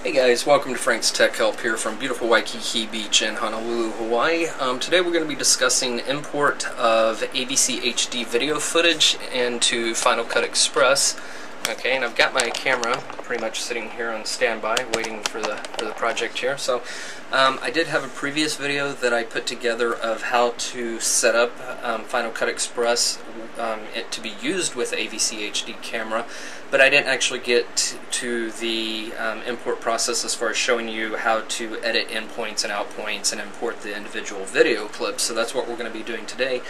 Hey guys, welcome to Frank's Tech Help here from beautiful Waikiki Beach in Honolulu, Hawaii. Today we're going to be discussing import of AVCHD video footage into Final Cut Express. Okay, and I've got my camera pretty much sitting here on standby waiting for the project here. So I did have a previous video that I put together of how to set up Final Cut Express it to be used with AVCHD camera, but I didn't actually get to the import process as far as showing you how to edit in points and out points and import the individual video clips. So that's what we're going to be doing today.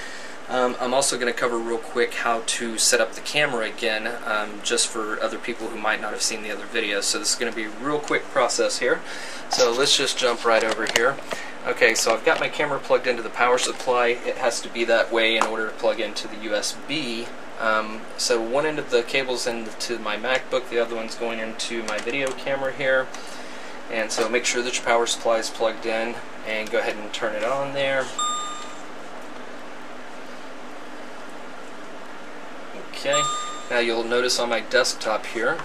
I'm also going to cover real quick how to set up the camera again, just for other people who might not have seen the other videos. So this is going to be a real quick process here. So let's just jump right over here. Okay, so I've got my camera plugged into the power supply. It has to be that way in order to plug into the USB. So one end of the cable's into my MacBook, the other one's going into my video camera here. And so make sure that your power supply is plugged in and go ahead and turn it on there. Okay, now you'll notice on my desktop here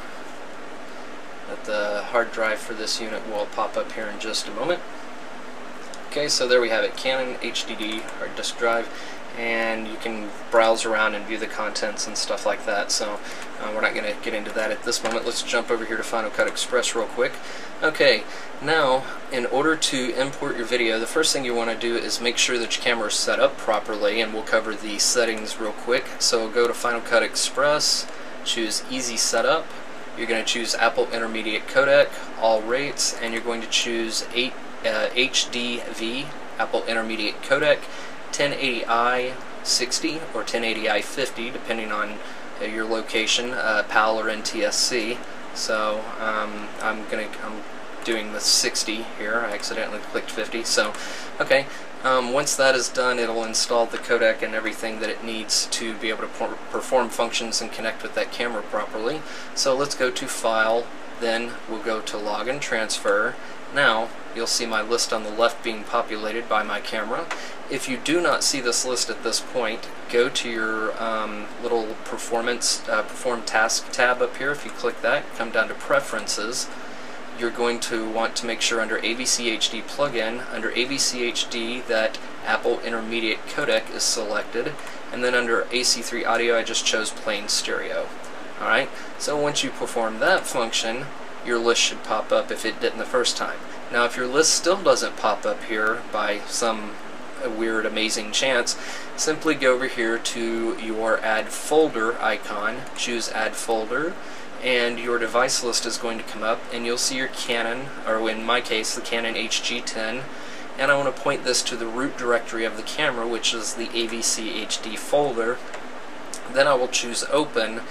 that the hard drive for this unit will pop up here in just a moment. Okay, so there we have it, Canon HG10 hard disk drive, and you can browse around and view the contents and stuff like that. So we're not going to get into that at this moment. Let's jump over here to Final Cut Express real quick. Okay, now in order to import your video, the first thing you want to do is make sure that your camera is set up properly, and we'll cover the settings real quick. So go to Final Cut Express, choose Easy Setup. You're going to choose Apple Intermediate Codec, All Rates, and you're going to choose HDV, Apple Intermediate Codec, 1080i 60 or 1080i 50, depending on your location, PAL or NTSC. So I'm doing the 60 here. I accidentally clicked 50. So okay, once that is done, it'll install the codec and everything that it needs to be able to perform functions and connect with that camera properly. So let's go to File, then we'll go to Log and Transfer. Now you'll see my list on the left being populated by my camera. If you do not see this list at this point, go to your little Perform Task tab up here. If you click that, come down to Preferences. You're going to want to make sure under AVCHD plugin, under AVCHD, that Apple Intermediate Codec is selected, and then under AC3 Audio I just chose plain stereo. Alright, so once you perform that function, your list should pop up if it didn't the first time. Now if your list still doesn't pop up here by some weird amazing chance, simply go over here to your Add Folder icon, choose Add Folder, and your device list is going to come up, and you'll see your Canon, or in my case the Canon HG10, and I want to point this to the root directory of the camera, which is the AVCHD folder. Then I will choose Open,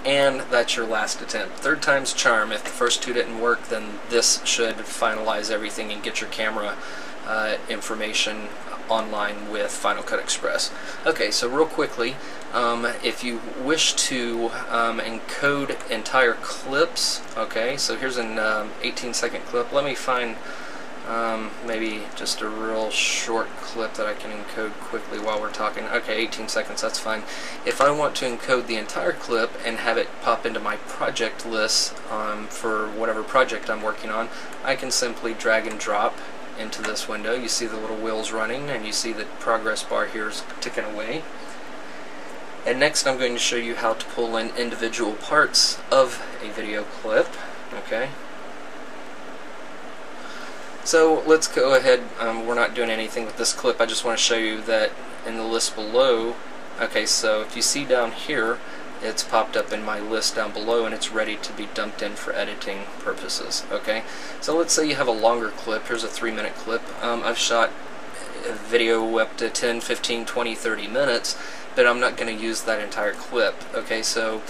and that's your last attempt. Third time's charm. If the first two didn't work, then this should finalize everything and get your camera information online with Final Cut Express. Okay, so real quickly, if you wish to encode entire clips, okay, so here's an 18-second clip. Let me find maybe just a real short clip that I can encode quickly while we're talking. Okay, 18 seconds, that's fine. If I want to encode the entire clip and have it pop into my project list for whatever project I'm working on, I can simply drag and drop into this window. You see the little wheels running, and you see the progress bar here is ticking away. And next I'm going to show you how to pull in individual parts of a video clip. Okay, so let's go ahead. We're not doing anything with this clip. I just want to show you that in the list below. Okay, so if you see down here, it's popped up in my list down below, and it's ready to be dumped in for editing purposes. Okay, so let's say you have a longer clip. Here's a 3-minute clip. I've shot a video up to 10, 15, 20, 30 minutes, but I'm not going to use that entire clip. Okay, so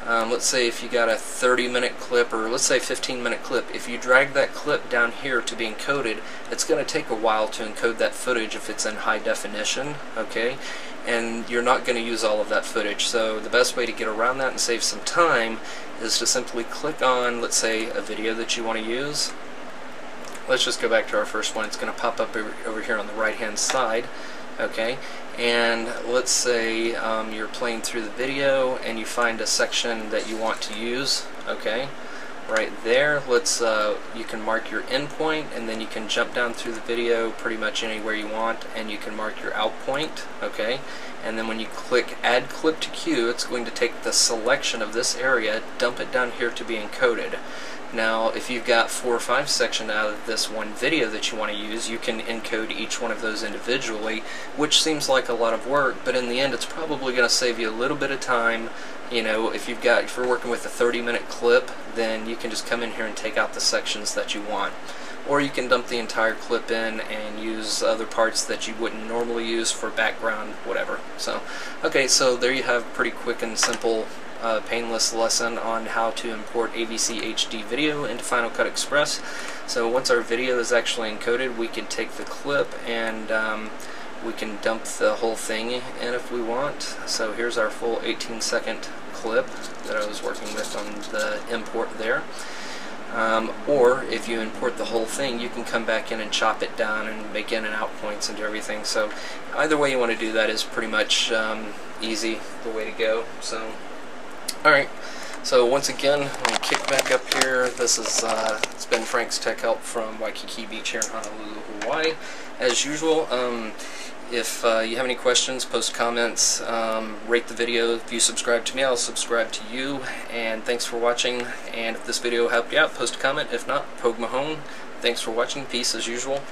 let's say if you got a 30-minute clip, or let's say 15-minute clip, if you drag that clip down here to be encoded, it's going to take a while to encode that footage if it's in high definition, okay, and you're not going to use all of that footage. So the best way to get around that and save some time is to simply click on, let's say, a video that you want to use. Let's just go back to our first one. It's going to pop up over here on the right hand side. Okay, and let's say you're playing through the video and you find a section that you want to use. Okay, right there. Let's you can mark your endpoint, and then you can jump down through the video pretty much anywhere you want, and you can mark your out point. Okay, and then when you click Add Clip to Queue, it's going to take the selection of this area, dump it down here to be encoded. Now, if you've got 4 or 5 sections out of this one video that you want to use, you can encode each one of those individually, which seems like a lot of work, but in the end it's probably going to save you a little bit of time. You know, if you're working with a 30-minute clip, then you can just come in here and take out the sections that you want. Or you can dump the entire clip in and use other parts that you wouldn't normally use for background, whatever. So, okay, so there you have a pretty quick and simple painless lesson on how to import AVCHD video into Final Cut Express. So once our video is actually encoded, we can take the clip and we can dump the whole thing in if we want. So here's our full 18-second clip that I was working with on the import there. Or if you import the whole thing, you can come back in and chop it down and make in and out points and do everything. So either way you want to do that is pretty much easy, the way to go. So alright, so once again, I'm going to kick back up here. This is it's been Frank's Tech Help from Waikiki Beach here in Honolulu, Hawaii. As usual, if you have any questions, post comments, rate the video. If you subscribe to me, I'll subscribe to you. And thanks for watching. And if this video helped you out, post a comment. If not, poke mahone. Thanks for watching. Peace as usual.